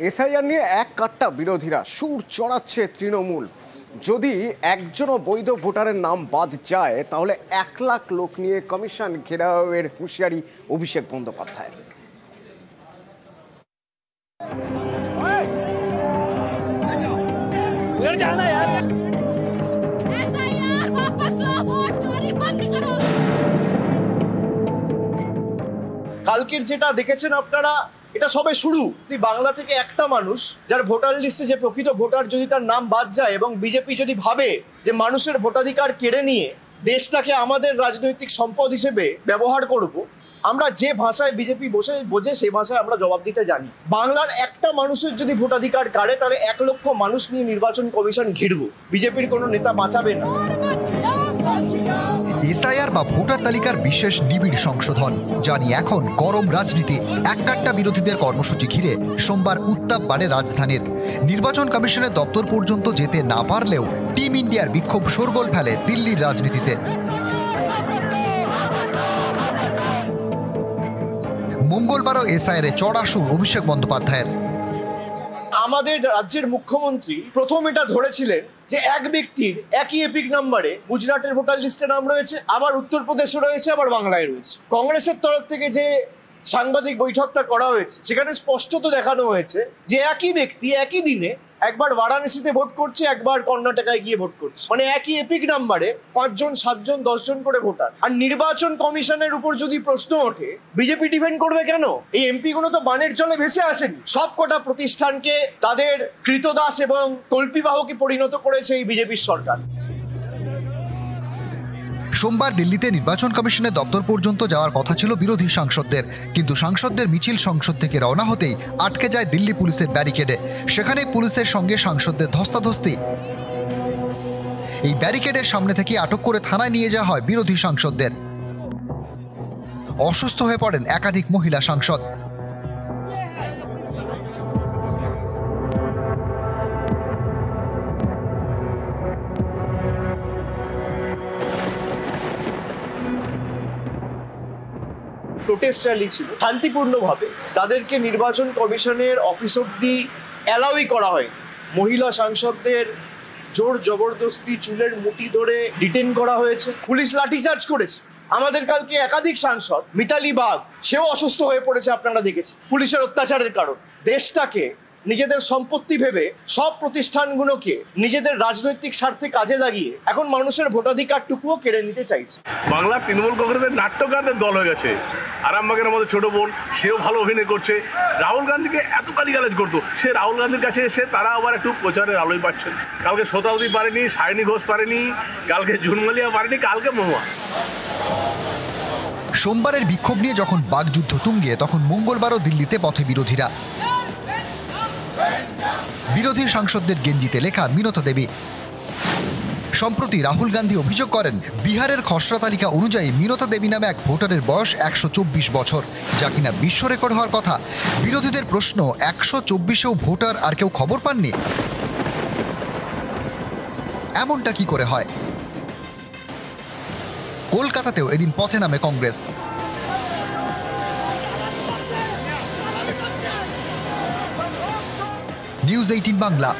SIR নিয়ে এক কাট্টা বিরোধীরা সুর চড়াচ্ছে তৃণমূল। যদি একজনও বৈধ ভোটারের নাম বাদ যায় তাহলে 1 লাখ লোক নিয়ে কমিশন ঘেরাওয়ের হুঁশিয়ারি অভিষেক বন্দ্যোপাধ্যায়। কালকের যেটা দেখেছেন আপনারা, এটা সবে শুরু। বাংলা থেকে একটা মানুষ যার ভোটার লিস্টে যে প্রকৃত ভোটার যদি তার নাম বাদ যায় এবং বিজেপি যদি ভাবে যে মানুষের ভোটাধিকার কেড়ে নিয়ে দেশটাকে আমাদের রাজনৈতিক সম্পদ হিসেবে ব্যবহার করব, আমরা যে ভাষায় বিজেপি বোঝে সেই ভাষায় আমরা জবাব দিতে জানি। বাংলার একটা মানুষের যদি ভোটাধিকার কাড়ে তাহলে 1 লক্ষ মানুষ নিয়ে নির্বাচন কমিশন ঘিরব। বিজেপির কোনো নেতা বাঁচাবে না। এসআইআর বা ভোটার তালিকার বিশেষ নিবিড় সংশোধন জানি এখন গরম রাজনীতি। এককাট্টা বিরোধীদের কর্মসূচি ঘিরে সোমবার উত্তাপ বাড়ে রাজধানীর। নির্বাচন কমিশনের দপ্তর পর্যন্ত যেতে না পারলেও টিম ইন্ডিয়ার বিক্ষোভ শোরগোল ফেলে দিল্লির রাজনীতিতে। মঙ্গলবারও এসআইআরে চড়া সুর অভিষেক বন্দ্যোপাধ্যায়ের। আমাদের রাজ্যের মুখ্যমন্ত্রী প্রথম এটা ধরেছিলেন যে এক ব্যক্তির একই এপিক নাম্বারে গুজরাটের ভোটার লিস্টে নাম রয়েছে, আবার উত্তরপ্রদেশে রয়েছে, আবার বাংলায় রয়েছে। কংগ্রেসের তরফ থেকে যে সাংবাদিক বৈঠকটা করা হয়েছে সেখানে স্পষ্টত দেখানো হয়েছে যে একই ব্যক্তি একই দিনে একবার বারাণসীতে ভোট করছে, একবার কর্ণাটকায় গিয়ে ভোট করছে। মানে একই এপিক নাম্বারে 5 জন 7 জন 10 জন করে ভোটার। আর নির্বাচন কমিশনের উপর যদি প্রশ্ন ওঠে বিজেপি ডিফেন্ড করবে কেন? এই এমপি গুলো তো বানের জলে ভেসে আসেনি। সব কটা প্রতিষ্ঠানকে তাদের কৃতদাস এবং কল্পিবাহকে পরিণত করেছে এই বিজেপির সরকার। সোমবার দিল্লিতে নির্বাচন কমিশনের দপ্তর পর্যন্ত যাওয়ার কথা ছিল বিরোধী সাংসদদের, কিন্তু সাংসদদের মিছিল সংসদ থেকে রওনা হতেই আটকে যায় দিল্লি পুলিশের ব্যারিকেডে। সেখানে পুলিশের সঙ্গে সাংসদদের ধস্তাধস্তি। এই ব্যারিকেডের সামনে থেকে আটক করে থানায় নিয়ে যাওয়া হয় বিরোধী সাংসদদের। অসুস্থ হয়ে পড়েন একাধিক মহিলা সাংসদ। প্রোটেস্ট র্যালি ছিল শান্তিপূর্ণভাবে, তাদেরকে নির্বাচন কমিশনের অফিস অব্দি অ্যালাউই করা হয়। মহিলা সাংসদদের জোর জবরদস্তি চুলের মুঠি ধরে ডিটেন করা হয়েছে, পুলিশ লাঠিচার্জ করেছে। আমাদের কালকে একাধিক সাংসদ, মিতালি বাগ, সেও অসুস্থ হয়ে পড়েছে, আপনারা দেখেছেন, পুলিশের অত্যাচারের কারণ। দেশটাকে নিজেদের সম্পত্তি ভেবে সব প্রতিষ্ঠানগুলোকে নিজেদের রাজনৈতিক স্বার্থে কাজে লাগিয়ে এখন মানুষের ভোটাধিকারটুকুও কেড়ে নিতে চাইছে। বাংলা তৃণমূল কংগ্রেসের নাট্যকারদের দল হয়ে গেছে। আরামবাগের আমাদের ছোট বোন, সেও ভালো অভিনয় করছে। রাহুল গান্ধীকে এত গালিগালাজ করতো, সে রাহুল গান্ধীর কাছে এসে তারা আবার একটু প্রচারের আলোয় পাচ্ছেন। কালকে শতাব্দী পারেনি, সায়নী ঘোষ পারেনি, কালকে জুনমালিয়া পারেনি, কালকে মহুয়া। সোমবারের বিক্ষোভ নিয়ে যখন বাকযুদ্ধ তুঙ্গে, তখন মঙ্গলবারও দিল্লিতে পথে বিরোধীরা। বিরোধী সাংসদদের গেঞ্জিতে লেখা মিনতা দেবী। সম্প্রতি রাহুল গান্ধী অভিযোগ করেন, বিহারের খসড়া তালিকা অনুযায়ী মিনতা দেবী নামে এক ভোটারের বয়স 124 বছর, যা কিনা বিশ্ব রেকর্ড হওয়ার কথা। বিরোধীদের প্রশ্ন, 124এও ভোটার আর কেউ খবর পাননি? এমনটা কি করে হয়? কলকাতাতেও এদিন পথে নামে কংগ্রেস। নিউজ 18 বাংলা।